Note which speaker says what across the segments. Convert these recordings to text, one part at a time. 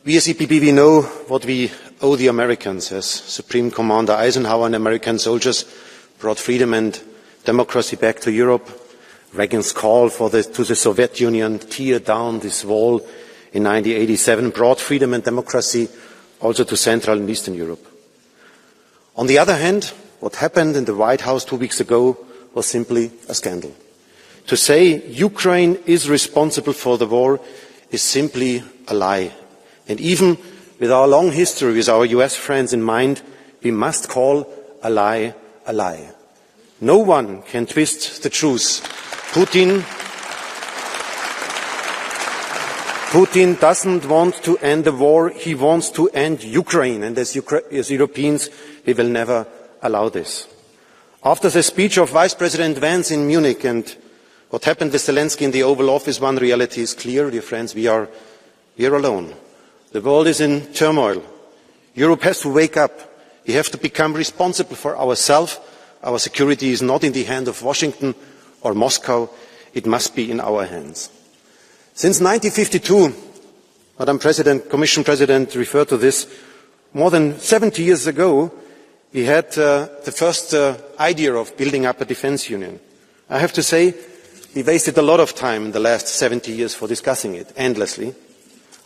Speaker 1: We as EPP, we know what we owe the Americans, as Supreme Commander Eisenhower and American soldiers brought freedom and democracy back to Europe. Reagan's call to the Soviet Union, tear down this wall in 1987, brought freedom and democracy also to Central and Eastern Europe. On the other hand, what happened in the White House 2 weeks ago was simply a scandal. To say Ukraine is responsible for the war is simply a lie. And even with our long history with our US friends in mind, we must call a lie a lie. No one can twist the truth. Putin doesn't want to end the war, he wants to end Ukraine, and as Europeans we will never allow this. After the speech of Vice President Vance in Munich and what happened with Zelensky in the Oval Office, one reality is clear, dear friends, we are alone. The world is in turmoil. Europe has to wake up. We have to become responsible for ourselves. Our security is not in the hand of Washington or Moscow, it must be in our hands. Since 1952, Madam President, Commission President referred to this, more than 70 years ago, we had the first idea of building up a defence union. I have to say, we wasted a lot of time in the last 70 years for discussing it, endlessly.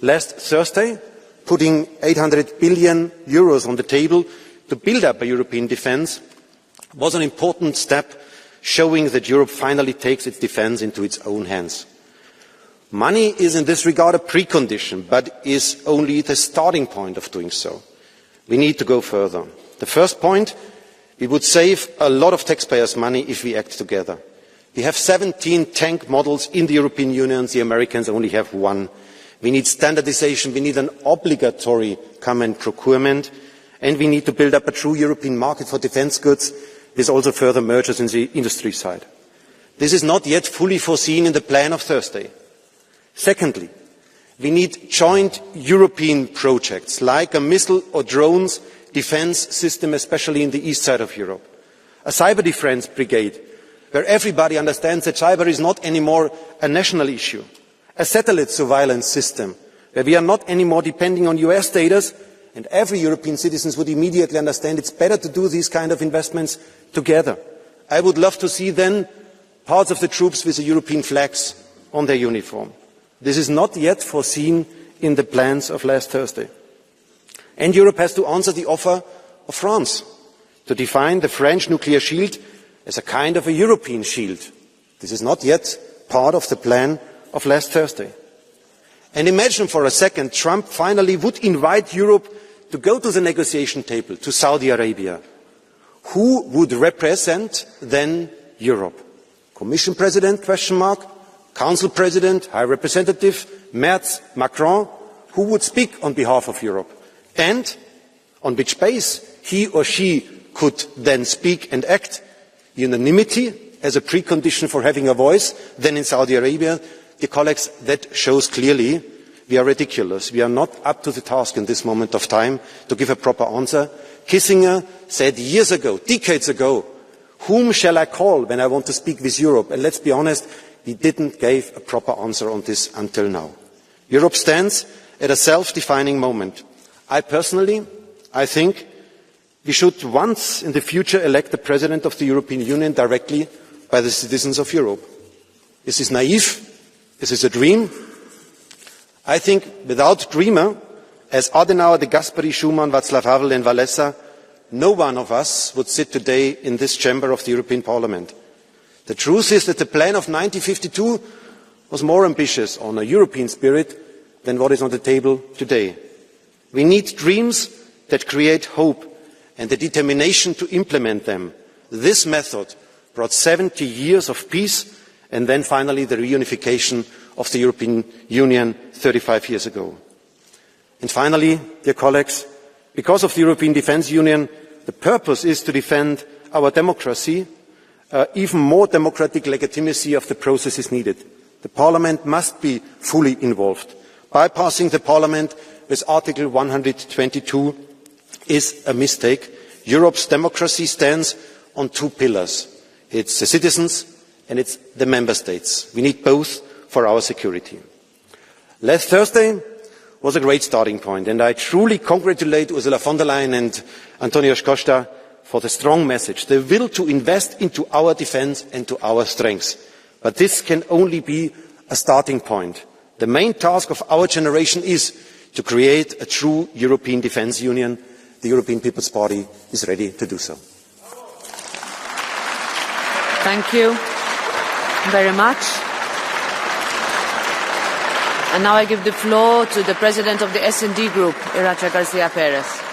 Speaker 1: Last Thursday, putting 800 billion euros on the table to build up a European defence was an important step, showing that Europe finally takes its defence into its own hands. Money is in this regard a precondition, but is only the starting point of doing so. We need to go further. The first point, we would save a lot of taxpayers' money if we act together. We have 17 tank models in the European Union, the Americans only have one. We need standardisation, we need an obligatory common procurement, and we need to build up a true European market for defence goods. There's also further mergers in the industry side. This is not yet fully foreseen in the plan of Thursday. Secondly, we need joint European projects like a missile or drones defence system, especially in the east side of Europe. A cyber defence brigade, where everybody understands that cyber is not anymore a national issue. A satellite surveillance system, where we are not anymore depending on US data, and every European citizen would immediately understand it's better to do these kind of investments together. I would love to see then parts of the troops with the European flags on their uniform. This is not yet foreseen in the plans of last Thursday. And Europe has to answer the offer of France to define the French nuclear shield as a kind of a European shield. This is not yet part of the plan of last Thursday. And imagine for a second Trump finally would invite Europe to go to the negotiation table, to Saudi Arabia. Who would represent then Europe? Commission President, ? Council President, High Representative, Merz, Macron? Who would speak on behalf of Europe? And on which base he or she could then speak and act? Unanimity as a precondition for having a voice, then in Saudi Arabia. Dear colleagues, that shows clearly we are ridiculous. We are not up to the task in this moment of time to give a proper answer. Kissinger said years ago, decades ago, whom shall I call when I want to speak with Europe? And let's be honest, he didn't give a proper answer on this until now. Europe stands at a self-defining moment. I think we should once in the future elect the President of the European Union directly by the citizens of Europe. Is this naive? Is this a dream? I think without dreamer, as Adenauer, De Gasperi, Schuman, Václav Havel and Wałęsa, no one of us would sit today in this chamber of the European Parliament. The truth is that the plan of 1952 was more ambitious on a European spirit than what is on the table today. We need dreams that create hope and the determination to implement them. This method brought 70 years of peace and then finally the reunification of the European Union 35 years ago. And finally, dear colleagues, because of the European Defence Union, the purpose is to defend our democracy. Even more democratic legitimacy of the process is needed. The Parliament must be fully involved. Bypassing the Parliament with Article 122 is a mistake. Europe's democracy stands on two pillars. It's the citizens and it's the member states. We need both for our security. Last Thursday, was a great starting point, and I truly congratulate Ursula von der Leyen and Antonio Costa for the strong message, the will to invest into our defence and to our strengths. But this can only be a starting point. The main task of our generation is to create a true European defence union. The European People's Party is ready to do so.
Speaker 2: Thank you very much. And now I give the floor to the President of the S&D Group, Iracha Garcia Perez.